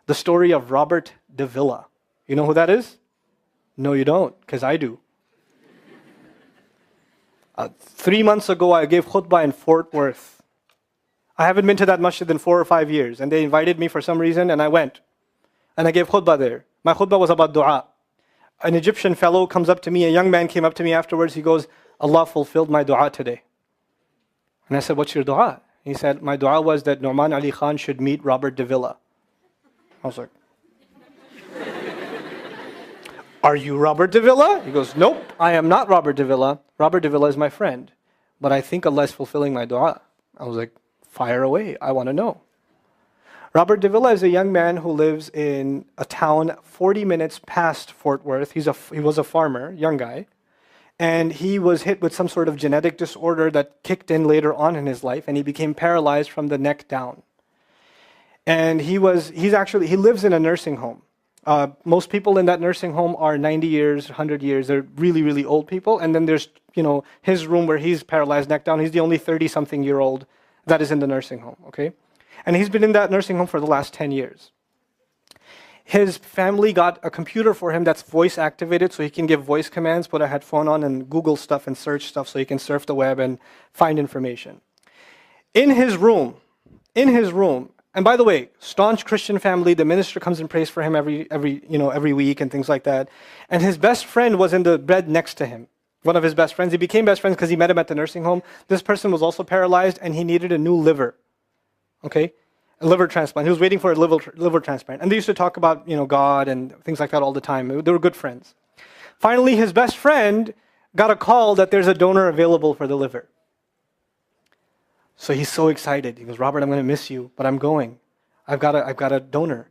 The story of Robert Davilla. You know who that is? No, you don't, because I do. 3 months ago, I gave khutbah in Fort Worth. I haven't been to that masjid in 4 or 5 years, and they invited me for some reason, and I went. And I gave khutbah there. My khutbah was about dua. An Egyptian fellow comes up to me, a young man came up to me afterwards, he goes, Allah fulfilled my dua today. And I said, what's your dua? He said, my dua was that Nouman Ali Khan should meet Robert Davilla. I was like, are you Robert Davilla? He goes, nope, I am not Robert Davilla. Robert Davilla is my friend. But I think Allah is fulfilling my dua. I was like, fire away, I want to know. Robert Davilla is a young man who lives in a town 40 minutes past Fort Worth. He was a farmer, young guy. And he was hit with some sort of genetic disorder that kicked in later on in his life, and he became paralyzed from the neck down. And he lives in a nursing home. Most people in that nursing home are 90 years, 100 years. They're really, really old people. And then there's, his room where he's paralyzed neck down. He's the only 30-something-year-old that is in the nursing home, okay? And he's been in that nursing home for the last 10 years. His family got a computer for him that's voice activated, so he can give voice commands, put a headphone on and Google stuff and search stuff so he can surf the web and find information. In his room, and by the way, staunch Christian family, the minister comes and prays for him every week and things like that. And his best friend was in the bed next to him. One of his best friends. He became best friends because he met him at the nursing home. This person was also paralyzed and he needed a new liver. Okay? A liver transplant. He was waiting for a liver transplant. And they used to talk about, God and things like that all the time. They were good friends. Finally, his best friend got a call that there's a donor available for the liver. So he's so excited. He goes, Robert, I'm going to miss you, but I'm going. I've got a donor.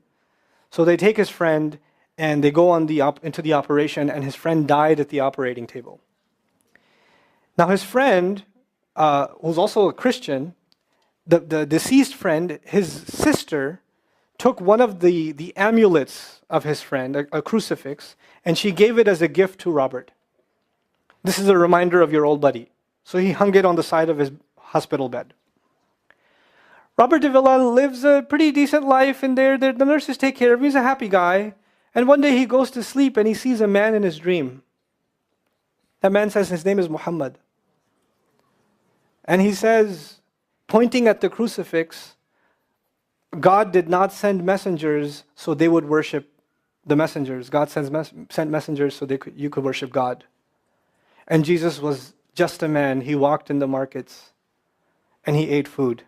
So they take his friend and they go into the operation, and his friend died at the operating table. Now his friend, who's also a Christian, the deceased friend, his sister, took one of the amulets of his friend, a crucifix, and she gave it as a gift to Robert. This is a reminder of your old buddy. So he hung it on the side of his hospital bed. Robert Davilla lives a pretty decent life in there. The nurses take care of him. He's a happy guy. And one day he goes to sleep and he sees a man in his dream. That man says his name is Muhammad. And he says, pointing at the crucifix, God did not send messengers so they would worship the messengers. God sent messengers so you could worship God. And Jesus was just a man. He walked in the markets and he ate food.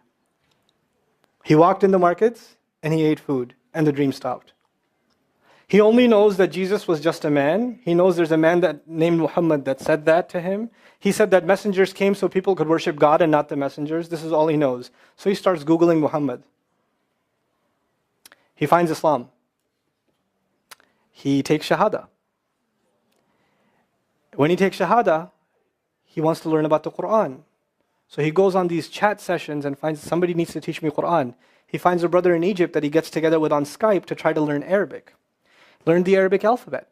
He walked in the markets and he ate food, and the dream stopped. He only knows that Jesus was just a man. He knows there's a man named Muhammad that said that to him. He said that messengers came so people could worship God and not the messengers. This is all he knows. So he starts Googling Muhammad. He finds Islam. He takes Shahada. When he takes Shahada, he wants to learn about the Quran. So he goes on these chat sessions and finds somebody needs to teach me Quran. He finds a brother in Egypt that he gets together with on Skype to try to learn Arabic. Learn the Arabic alphabet.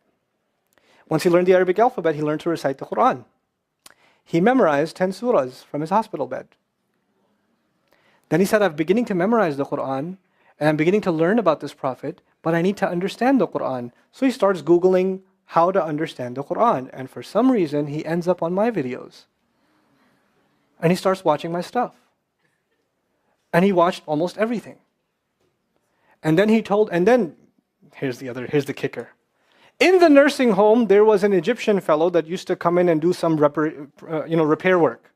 Once he learned the Arabic alphabet, he learned to recite the Quran. He memorized 10 surahs from his hospital bed. Then he said, I'm beginning to memorize the Quran, and I'm beginning to learn about this prophet, but I need to understand the Quran. So he starts Googling how to understand the Quran. And for some reason, he ends up on my videos. And he starts watching my stuff. And he watched almost everything. And then here's the kicker. In the nursing home, there was an Egyptian fellow that used to come in and do some repair work.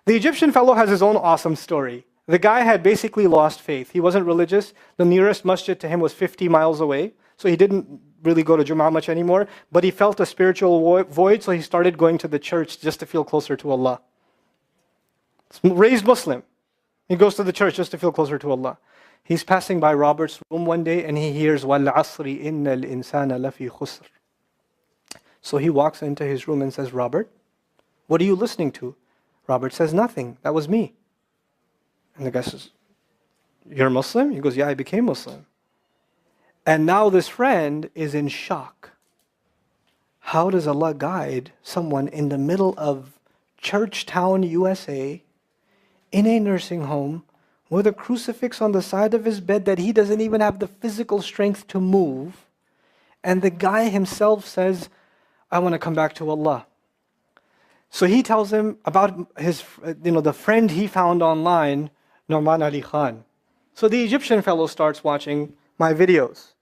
The Egyptian fellow has his own awesome story. The guy had basically lost faith. He wasn't religious. The nearest masjid to him was 50 miles away. So he didn't really go to Jum'ah much anymore. But he felt a spiritual void, so he started going to the church just to feel closer to Allah. Raised Muslim. He goes to the church just to feel closer to Allah. He's passing by Robert's room one day and he hears وَالْعَصْرِ إِنَّ الْإِنسَانَ لَفِي خُسْرٍ. So he walks into his room and says, Robert, what are you listening to? Robert says, nothing. That was me. And the guy says, you're Muslim? He goes, yeah, I became Muslim. And now this friend is in shock. How does Allah guide someone in the middle of Churchtown, USA, in a nursing home, with a crucifix on the side of his bed that he doesn't even have the physical strength to move. And the guy himself says, I want to come back to Allah. So he tells him about his, the friend he found online, Nouman Ali Khan. So the Egyptian fellow starts watching my videos.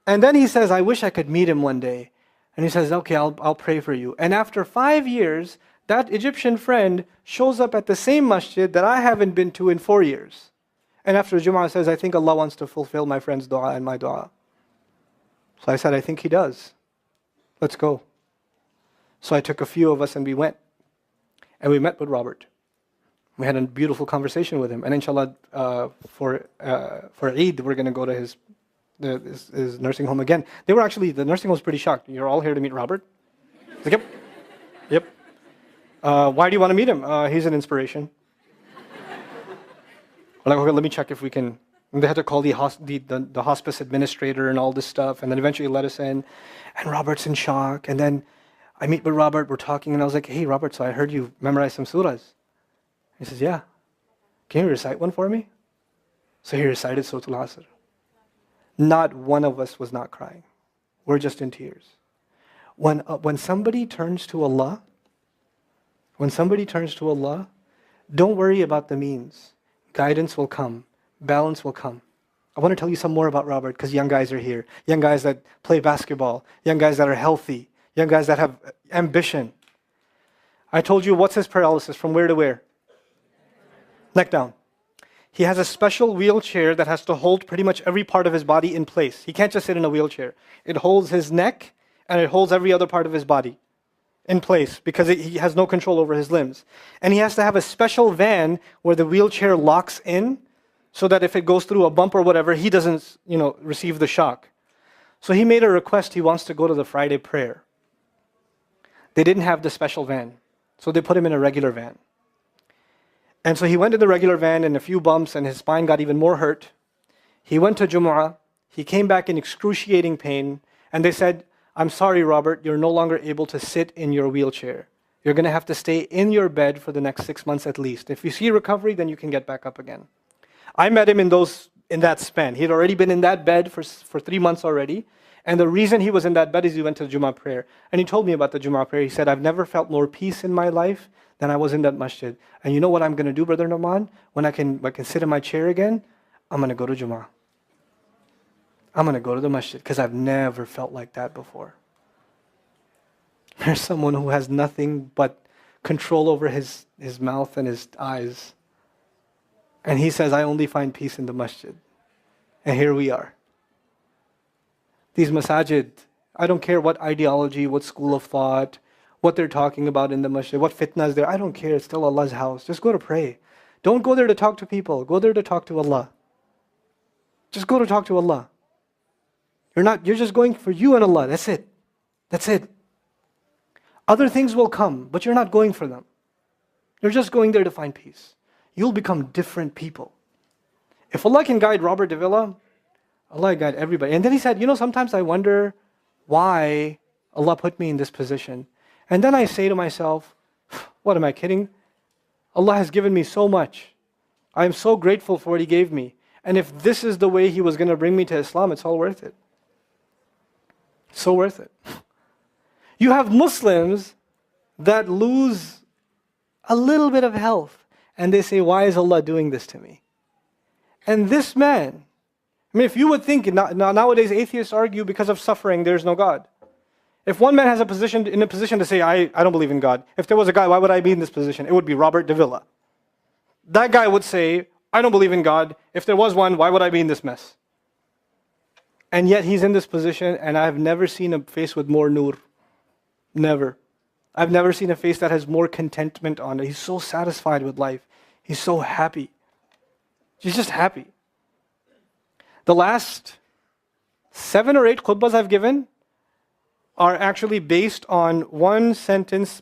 And then he says, I wish I could meet him one day. And he says, okay, I'll pray for you. And after 5 years, that Egyptian friend shows up at the same masjid that I haven't been to in 4 years. And after Jum'ah says, I think Allah wants to fulfill my friend's dua and my dua. So I said, I think He does. Let's go. So I took a few of us and we went. And we met with Robert. We had a beautiful conversation with him. And inshallah, for Eid, we're going to go to his nursing home again. The nursing home was pretty shocked. You're all here to meet Robert? Like, yep. Yep. Why do you want to meet him? He's an inspiration. We're like, okay, let me check if we can. And they had to call the hospice administrator and all this stuff, and then eventually let us in. And Robert's in shock. And then I meet with Robert, we're talking, and I was like, hey, Robert, so I heard you memorize some surahs. He says, yeah. Can you recite one for me? So he recited Surah Al-Asr. Not one of us was not crying. We're just in tears. When somebody turns to Allah, don't worry about the means. Guidance will come. Balance will come. I want to tell you some more about Robert because young guys are here. Young guys that play basketball. Young guys that are healthy. Young guys that have ambition. I told you, what's his paralysis? From where to where? Neck down. He has a special wheelchair that has to hold pretty much every part of his body in place. He can't just sit in a wheelchair. It holds his neck and it holds every other part of his body in place because he has no control over his limbs. And he has to have a special van where the wheelchair locks in so that if it goes through a bump or whatever, he doesn't, receive the shock. So he made a request. He wants to go to the Friday prayer. They didn't have the special van, so they put him in a regular van. And so he went to the regular van and a few bumps and his spine got even more hurt. He went to Jumu'ah. He came back in excruciating pain. And they said, I'm sorry, Robert, you're no longer able to sit in your wheelchair. You're going to have to stay in your bed for the next 6 months at least. If you see recovery, then you can get back up again. I met him in that span. He had already been in that bed for 3 months already. And the reason he was in that bed is he went to the Jumu'ah prayer. And he told me about the Jumu'ah prayer. He said, I've never felt more peace in my life than I was in that masjid. And you know what I'm going to do, Brother Nouman? When I can sit in my chair again, I'm going to go to Jumu'ah. I'm going to go to the masjid because I've never felt like that before. There's someone who has nothing but control over his mouth and his eyes. And he says, I only find peace in the masjid. And here we are. These masajid, I don't care what ideology, what school of thought, what they're talking about in the masjid, what fitna is there. I don't care. It's still Allah's house. Just go to pray. Don't go there to talk to people. Go there to talk to Allah. Just go to talk to Allah. You're just going for you and Allah. That's it. That's it. Other things will come, but you're not going for them. You're just going there to find peace. You'll become different people. If Allah can guide Robert Davilla, Allah guide everybody. And then he said, sometimes I wonder why Allah put me in this position. And then I say to myself, what am I kidding? Allah has given me so much. I am so grateful for what He gave me. And if this is the way He was going to bring me to Islam, it's all worth it. So worth it. You have Muslims that lose a little bit of health and they say, why is Allah doing this to me? And this man, if you would think, nowadays atheists argue because of suffering, there's no God. If one man has in a position to say, I don't believe in God. If there was a guy, why would I be in this position? It would be Robert Davilla. That guy would say, I don't believe in God. If there was one, why would I be in this mess? And yet he's in this position, and I've never seen a face with more nur. Never. I've never seen a face that has more contentment on it. He's so satisfied with life. He's so happy. He's just happy. The last 7 or 8 khutbahs I've given are actually based on one sentence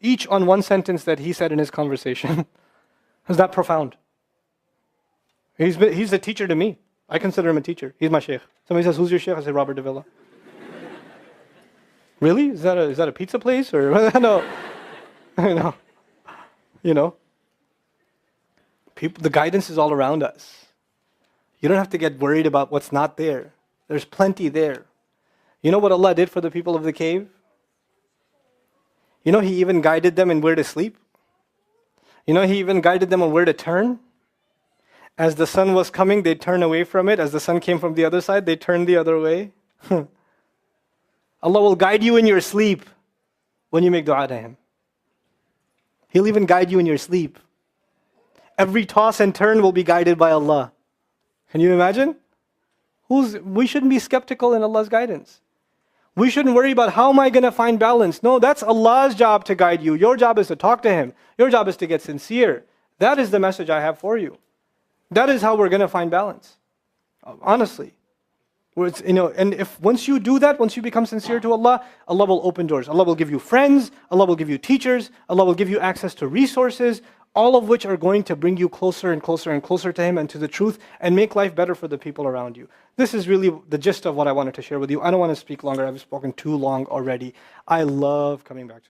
each on one sentence that he said in his conversation. Is that profound? He's a teacher to me. I consider him a teacher. He's my sheikh. Somebody says, who's your sheikh? I say, Robert Davilla. Really? Is that a pizza place? Or no. The guidance is all around us. You don't have to get worried about what's not there. There's plenty there. You know what Allah did for the people of the cave? You know, He even guided them in where to sleep. You know, He even guided them on where to turn. As the sun was coming, they'd turn away from it. As the sun came from the other side, they'd turn the other way. Allah will guide you in your sleep when you make dua to Him. He'll even guide you in your sleep. Every toss and turn will be guided by Allah. Can you imagine? We shouldn't be skeptical in Allah's guidance. We shouldn't worry about how am I going to find balance. No, that's Allah's job to guide you. Your job is to talk to Him. Your job is to get sincere. That is the message I have for you. That is how we're going to find balance. Honestly. And if once you do that, once you become sincere to Allah, Allah will open doors. Allah will give you friends. Allah will give you teachers. Allah will give you access to resources, all of which are going to bring you closer and closer and closer to Him and to the truth and make life better for the people around you. This is really the gist of what I wanted to share with you. I don't want to speak longer. I've spoken too long already. I love coming back to